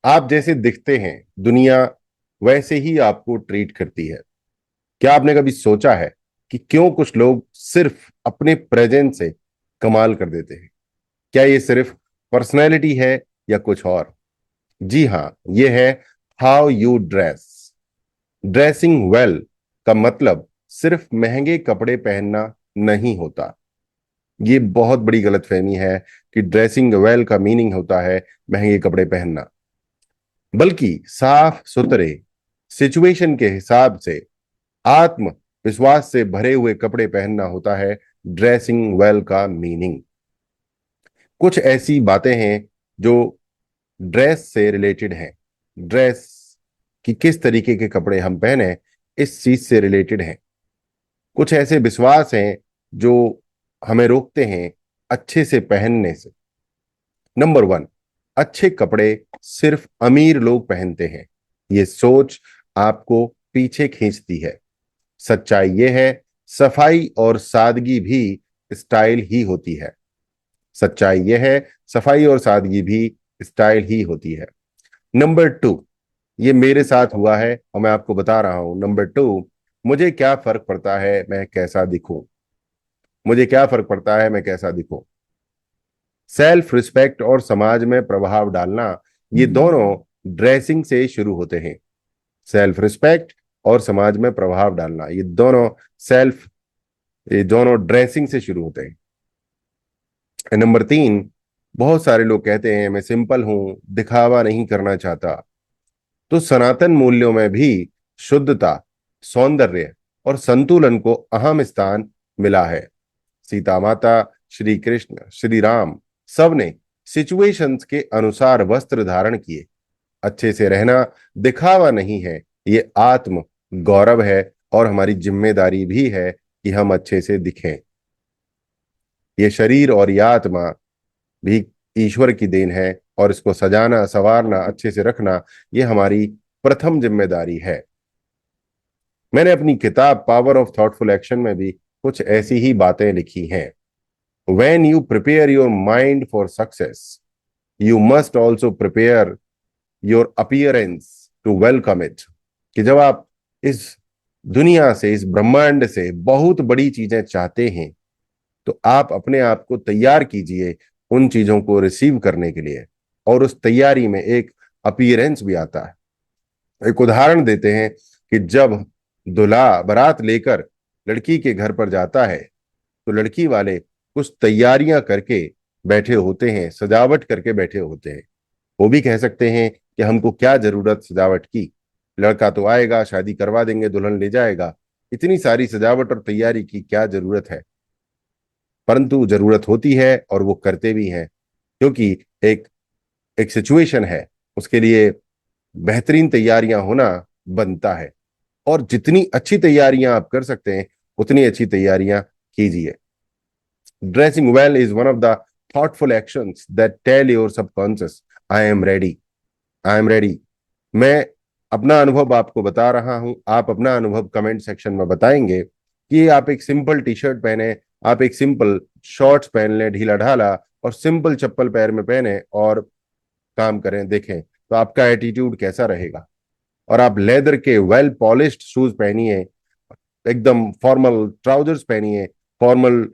आप जैसे दिखते हैं, दुनिया वैसे ही आपको ट्रीट करती है। क्या आपने कभी सोचा है कि क्यों कुछ लोग सिर्फ अपने प्रेजेंस से कमाल कर देते हैं? क्या ये सिर्फ पर्सनैलिटी है या कुछ और? जी हाँ, ये है how you dress. Dressing well का मतलब सिर्फ महंगे कपड़े पहनना नहीं होता। ये बहुत बड़ी गलतफहमी है कि ड्रेसिंग वेल का मीनिंग होता है महंगे कपड़े पहनना। बल्कि साफ सुथरे सिचुएशन के हिसाब से आत्मविश्वास से भरे हुए कपड़े पहनना होता है ड्रेसिंग वेल का मीनिंग। कुछ ऐसी बातें हैं जो ड्रेस से रिलेटेड हैं। ड्रेस कि किस तरीके के कपड़े हम पहने, इस चीज से रिलेटेड है। कुछ ऐसे विश्वास हैं जो हमें रोकते हैं अच्छे से पहनने से। नंबर वन, अच्छे कपड़े सिर्फ अमीर लोग पहनते हैं। ये सोच आपको पीछे खींचती है। सच्चाई ये है, सफाई और सादगी भी स्टाइल ही होती है। सच्चाई ये है, सफाई और सादगी भी स्टाइल ही होती है। नंबर टू, ये मेरे साथ हुआ है और मैं आपको बता रहा हूं। नंबर टू, मुझे क्या फर्क पड़ता है मैं कैसा दिखूं? मुझे क्या फर्क पड़ता है मैं कैसा दिखूं? सेल्फ रिस्पेक्ट और समाज में प्रभाव डालना, ये दोनों ड्रेसिंग से शुरू होते हैं। सेल्फ रिस्पेक्ट और समाज में प्रभाव डालना, सेल्फ ये दोनों ड्रेसिंग से शुरू होते हैं। नंबर तीन, बहुत सारे लोग कहते हैं मैं सिंपल हूं, दिखावा नहीं करना चाहता। तो सनातन मूल्यों में भी शुद्धता, सौंदर्य और संतुलन को अहम स्थान मिला है। सीता माता, श्री कृष्ण, श्री राम, सबने सिचुएशंस के अनुसार वस्त्र धारण किए। अच्छे से रहना दिखावा नहीं है, ये आत्म गौरव है और हमारी जिम्मेदारी भी है कि हम अच्छे से दिखें। ये शरीर और ये आत्मा भी ईश्वर की देन है और इसको सजाना, संवारना, अच्छे से रखना, ये हमारी प्रथम जिम्मेदारी है। मैंने अपनी किताब पावर ऑफ थॉटफुल एक्शन में भी कुछ ऐसी ही बातें लिखी हैं। When you prepare your mind for success, you must also prepare your appearance to welcome it। कि जब आप इस दुनिया से, इस ब्रह्मांड से बहुत बड़ी चीजें चाहते हैं, तो आप अपने आप को तैयार कीजिए उन चीजों को रिसीव करने के लिए। और उस तैयारी में एक अपीयरेंस भी आता है। एक उदाहरण देते हैं कि जब दूल्हा बारात लेकर लड़की के घर पर जाता है, तो लड़की वाले कुछ तैयारियां करके बैठे होते हैं, सजावट करके बैठे होते हैं। वो भी कह सकते हैं कि हमको क्या जरूरत सजावट की, लड़का तो आएगा, शादी करवा देंगे, दुल्हन ले जाएगा, इतनी सारी सजावट और तैयारी की क्या जरूरत है? परंतु जरूरत होती है और वो करते भी हैं, क्योंकि एक एक सिचुएशन है, उसके लिए बेहतरीन तैयारियां होना बनता है। और जितनी अच्छी तैयारियां आप कर सकते हैं, उतनी अच्छी तैयारियां कीजिए। Dressing well is one of the thoughtful actions that tell your subconscious, I am ready, I am ready। मैं अपना अनुभव आपको बता रहा हूं, आप अपना अनुभव कमेंट सेक्शन में बताएंगे कि आप एक सिंपल टी शर्ट पहने, आप एक सिंपल शॉर्ट्स पहन लें ढीला ढाला, और सिंपल चप्पल पैर में पहने और काम करें, देखें तो आपका एटीट्यूड कैसा रहेगा। और आप लेदर के वेल पॉलिश्ड शूज पहनिए, एकदम फॉर्मल ट्राउजर्स पहनिए, फॉर्मल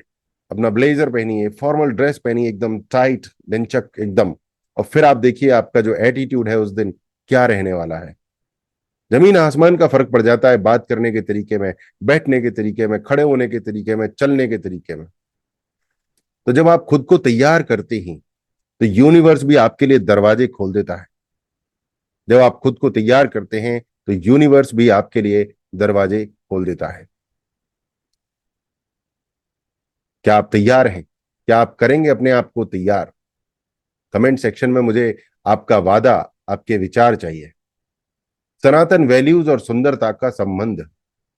अपना ब्लेजर पहनिए, फॉर्मल ड्रेस पहनिए, एकदम टाइट दिनचक एकदम। और फिर आप देखिए आपका जो एटीट्यूड है उस दिन क्या रहने वाला है। जमीन आसमान का फर्क पड़ जाता है बात करने के तरीके में, बैठने के तरीके में, खड़े होने के तरीके में, चलने के तरीके में। तो जब आप खुद को तैयार करते हैं, तो यूनिवर्स भी आपके लिए दरवाजे खोल देता है। जब आप खुद को तैयार करते हैं, तो यूनिवर्स भी आपके लिए दरवाजे खोल देता है। क्या आप तैयार हैं? क्या आप करेंगे अपने आप को तैयार? कमेंट सेक्शन में मुझे आपका वादा, आपके विचार चाहिए। सनातन वैल्यूज और सुंदरता का संबंध।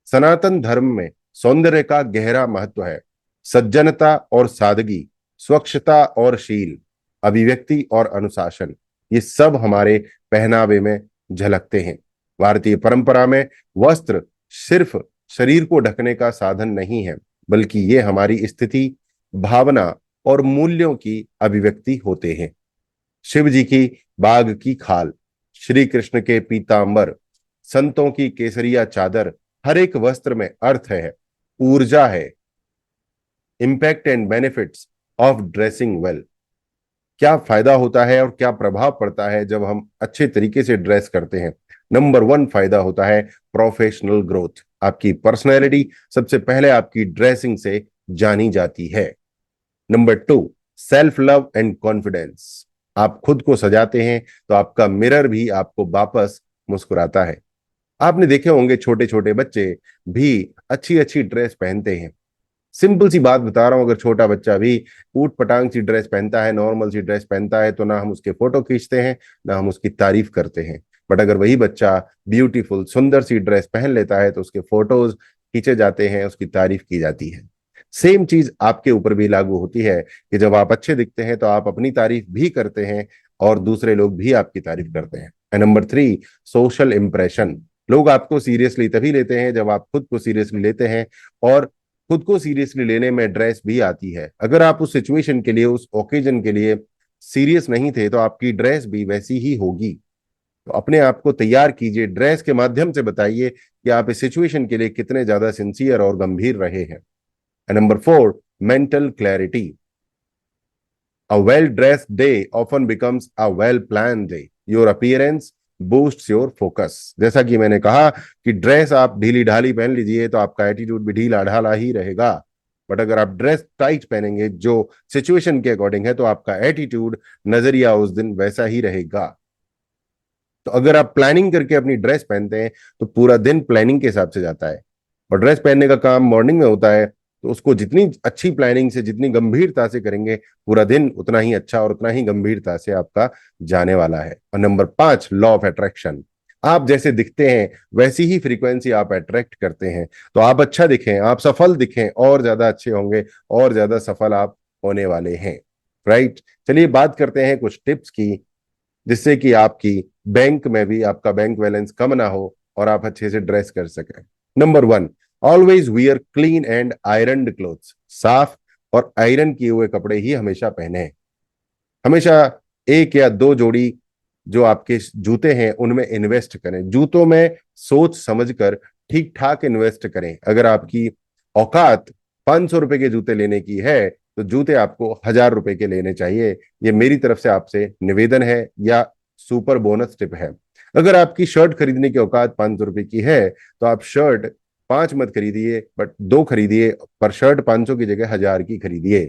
सनातन धर्म में सौंदर्य का गहरा महत्व है। सज्जनता और सादगी, स्वच्छता और शील, अभिव्यक्ति और अनुशासन, ये सब हमारे पहनावे में झलकते हैं। भारतीय परंपरा में वस्त्र सिर्फ शरीर को ढकने का साधन नहीं है, बल्कि ये हमारी स्थिति, भावना और मूल्यों की अभिव्यक्ति होते हैं। शिव जी की बाघ की खाल, श्री कृष्ण के पीतांबर, संतों की केसरिया चादर, हर एक वस्त्र में अर्थ है, ऊर्जा है। Impact and benefits of dressing well. क्या फायदा होता है और क्या प्रभाव पड़ता है जब हम अच्छे तरीके से ड्रेस करते हैं? नंबर 1 फायदा होता है प्रोफेशनल ग्रोथ। आपकी पर्सनैलिटी सबसे पहले आपकी ड्रेसिंग से जानी जाती है। Number 2 self love and confidence. आप खुद को सजाते हैं तो आपका मिरर भी आपको वापस मुस्कुराता है। आपने देखे होंगे छोटे छोटे बच्चे भी अच्छी अच्छी ड्रेस पहनते हैं। सिंपल सी बात बता रहा हूं, अगर छोटा बच्चा भी ऊट पटांग सी ड्रेस पहनता है, नॉर्मल सी ड्रेस पहनता है, तो ना हम उसके फोटो खींचते हैं, ना हम उसकी तारीफ करते हैं। बट अगर वही बच्चा ब्यूटीफुल सुंदर सी ड्रेस पहन लेता है तो उसके फोटोज खींचे जाते हैं, उसकी तारीफ की जाती है। सेम चीज आपके ऊपर भी लागू होती है कि जब आप अच्छे दिखते हैं तो आप अपनी तारीफ भी करते हैं और दूसरे लोग भी आपकी तारीफ करते हैं। And number 3 social impression. लोग आपको सीरियसली तभी लेते हैं जब आप खुद को सीरियसली लेते हैं, और खुद को सीरियसली लेने में ड्रेस भी आती है। अगर आप उस सिचुएशन के लिए, उस ओकेजन के लिए सीरियस नहीं थे तो आपकी ड्रेस भी वैसी ही होगी। तो अपने आप को तैयार कीजिए, ड्रेस के माध्यम से बताइए कि आप इस सिचुएशन के लिए कितने ज्यादा सिंसियर और गंभीर रहे हैं। And number 4 mental clarity. A well dressed day often becomes a well plan day. Your appearance boosts your focus. जैसा कि मैंने कहा कि ड्रेस आप ढीली ढाली पहन लीजिए तो आपका एटीट्यूड भी ढीला ढाला ही रहेगा। बट अगर आप ड्रेस टाइट पहनेंगे जो सिचुएशन के अकॉर्डिंग है, तो आपका एटीट्यूड, नजरिया उस दिन वैसा ही रहेगा। तो अगर आप प्लानिंग करके अपनी ड्रेस पहनते हैं तो पूरा दिन प्लानिंग के हिसाब से जाता है। और ड्रेस पहनने का काम मॉर्निंग में होता है, तो उसको जितनी अच्छी प्लानिंग से, जितनी गंभीरता से करेंगे, पूरा दिन उतना ही अच्छा और उतना ही गंभीरता से आपका जाने वाला है। और नंबर 5 लॉ ऑफ अट्रैक्शन। आप जैसे दिखते हैं वैसी ही फ्रीक्वेंसी आप अट्रैक्ट करते हैं। तो आप अच्छा दिखें, आप सफल दिखें, और ज्यादा अच्छे होंगे, और ज्यादा सफल आप होने वाले हैं। राइट। चलिए बात करते हैं कुछ टिप्स की, जिससे कि आपकी बैंक में भी आपका बैंक बैलेंस कम ना हो और आप अच्छे से ड्रेस कर सकें। Number 1 always wear clean and ironed clothes. साफ और आयरन किए हुए कपड़े ही हमेशा पहने। हमेशा एक या दो जोड़ी जो आपके जूते हैं उनमें इन्वेस्ट करें। जूतों में सोच समझकर ठीक ठाक इन्वेस्ट करें। अगर आपकी औकात 500 रुपए के जूते लेने की है तो जूते आपको 1000 रुपए के लेने चाहिए। ये मेरी तरफ से आपसे निवेदन है या सुपर बोनस टिप है। अगर आपकी शर्ट खरीदने की औकात 500 रुपए की है तो आप शर्ट 5 मत खरीदिए, बट 2 खरीदिए, पर शर्ट 500 की जगह 1000 की खरीदिए।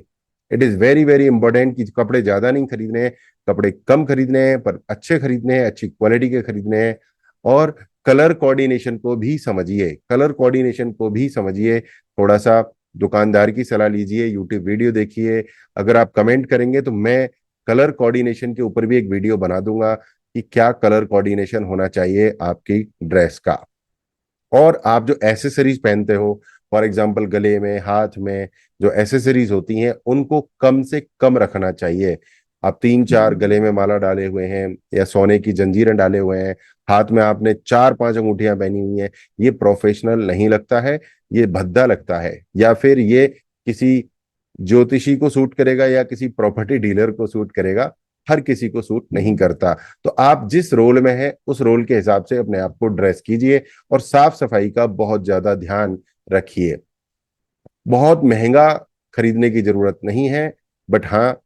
It is very very important कि कपड़े ज्यादा नहीं खरीदने हैं, कपड़े कम खरीदने हैं, पर अच्छे खरीदने हैं, अच्छी क्वालिटी के खरीदने हैं। और कलर कोऑर्डिनेशन को भी समझिए, कलर कोऑर्डिनेशन को भी समझिए। थोड़ा सा दुकानदार की सलाह लीजिए, यूट्यूब वीडियो देखिए। अगर आप कमेंट करेंगे तो मैं कलर कोऑर्डिनेशन के ऊपर भी एक वीडियो बना दूंगा कि क्या कलर कोऑर्डिनेशन होना चाहिए आपकी ड्रेस का। और आप जो एसेसरीज पहनते हो, फॉर एग्जाम्पल गले में, हाथ में जो एसेसरीज होती हैं, उनको कम से कम रखना चाहिए। आप 3-4 गले में माला डाले हुए हैं या सोने की जंजीरें डाले हुए हैं, हाथ में आपने 4-5 अंगूठियां पहनी हुई हैं, ये प्रोफेशनल नहीं लगता है, ये भद्दा लगता है। या फिर ये किसी ज्योतिषी को सूट करेगा या किसी प्रॉपर्टी डीलर को सूट करेगा, हर किसी को सूट नहीं करता। तो आप जिस रोल में हैं उस रोल के हिसाब से अपने आप को ड्रेस कीजिए और साफ सफाई का बहुत ज्यादा ध्यान रखिए। बहुत महंगा खरीदने की जरूरत नहीं है, बट हाँ,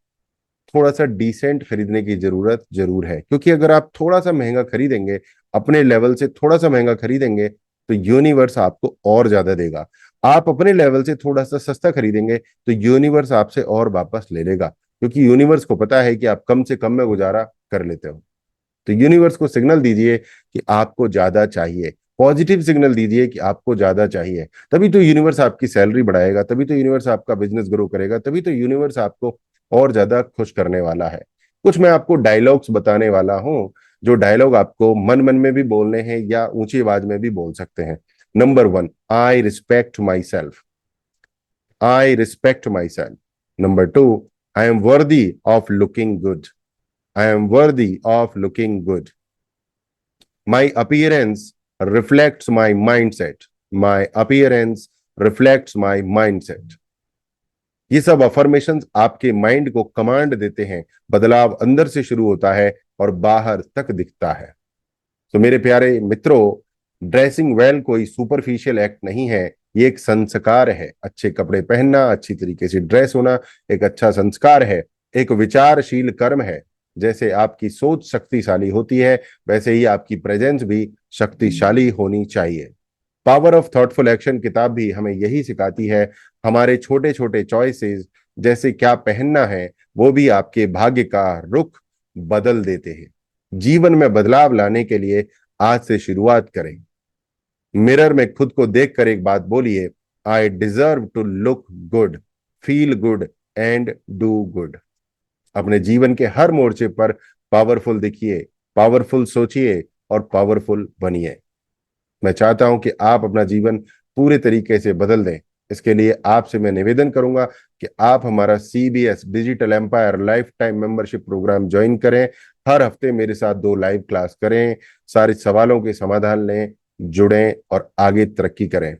थोड़ा सा डिसेंट खरीदने की जरूरत जरूर है। क्योंकि अगर आप थोड़ा सा महंगा खरीदेंगे, अपने लेवल से थोड़ा सा महंगा खरीदेंगे, तो यूनिवर्स आपको और ज्यादा देगा। आप अपने लेवल से थोड़ा सा सस्ता खरीदेंगे तो यूनिवर्स आपसे और वापस ले लेगा, क्योंकि यूनिवर्स को पता है कि आप कम से कम में गुजारा कर लेते हो। तो यूनिवर्स को सिग्नल दीजिए कि आपको ज्यादा चाहिए, पॉजिटिव सिग्नल दीजिए कि आपको ज्यादा चाहिए। तभी तो यूनिवर्स आपकी सैलरी बढ़ाएगा, तभी तो यूनिवर्स आपका बिजनेस ग्रो करेगा, तभी तो यूनिवर्स आपको और ज्यादा खुश करने वाला है। कुछ मैं आपको डायलॉग्स बताने वाला हूं, जो डायलॉग आपको मन मन में भी बोलने हैं या ऊंची आवाज में भी बोल सकते हैं। Number 1 I respect my self. I respect my self. Number 2 I am worthy of looking good. I am worthy of looking good. My appearance reflects my mindset. My appearance reflects my mindset. ये सब affirmations आपके mind को command देते हैं। बदलाव अंदर से शुरू होता है और बाहर तक दिखता है। तो मेरे प्यारे मित्रों, ड्रेसिंग वेल कोई सुपरफिशियल एक्ट नहीं है, ये एक संस्कार है। अच्छे कपड़े पहनना, अच्छी तरीके से ड्रेस होना एक अच्छा संस्कार है, एक विचारशील कर्म है। जैसे आपकी सोच शक्तिशाली होती है, वैसे ही आपकी प्रेजेंस भी शक्तिशाली होनी चाहिए। पावर ऑफ थॉटफुल एक्शन किताब भी हमें यही सिखाती है। हमारे छोटे छोटे चॉइसेस, जैसे क्या पहनना है, वो भी आपके भाग्य का रुख बदल देते हैं। जीवन में बदलाव लाने के लिए आज से शुरुआत करें। मिरर में खुद को देखकर एक बात बोलिए, I deserve to look good, feel good and do good. अपने जीवन के हर मोर्चे पर पावरफुल दिखिए, पावरफुल सोचिए और पावरफुल बनिए। मैं चाहता हूं कि आप अपना जीवन पूरे तरीके से बदल दें। इसके लिए आपसे मैं निवेदन करूंगा कि आप हमारा CBS digital empire lifetime membership programme join करें। हर हफ्ते मेरे साथ 2 लाइव क्लास करें, सारे सवालों के समाधान लें, जुड़ें और आगे तरक्की करें।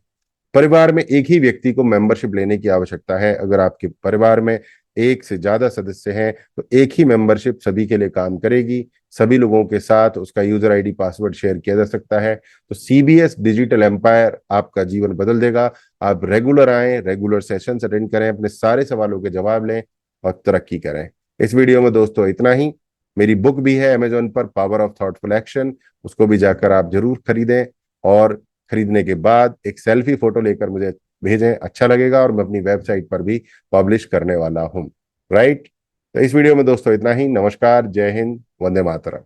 परिवार में एक ही व्यक्ति को मेंबरशिप लेने की आवश्यकता है। अगर आपके परिवार में एक से ज्यादा सदस्य हैं तो एक ही मेंबरशिप सभी के लिए काम करेगी। सभी लोगों के साथ उसका यूजर ID पासवर्ड शेयर किया जा सकता है। तो CBS डिजिटल एम्पायर आपका जीवन बदल देगा। आप रेगुलर आएं, रेगुलर सेशन अटेंड करें, अपने सारे सवालों के जवाब लें और तरक्की करें। इस वीडियो में दोस्तों इतना ही। मेरी बुक भी है अमेजोन पर, पावर ऑफ थॉटफुल एक्शन, उसको भी जाकर आप जरूर खरीदें। और खरीदने के बाद एक सेल्फी फोटो लेकर मुझे भेजें, अच्छा लगेगा। और मैं अपनी वेबसाइट पर भी पब्लिश करने वाला हूँ। राइट। तो इस वीडियो में दोस्तों इतना ही। नमस्कार, जय हिंद, वंदे मातरम।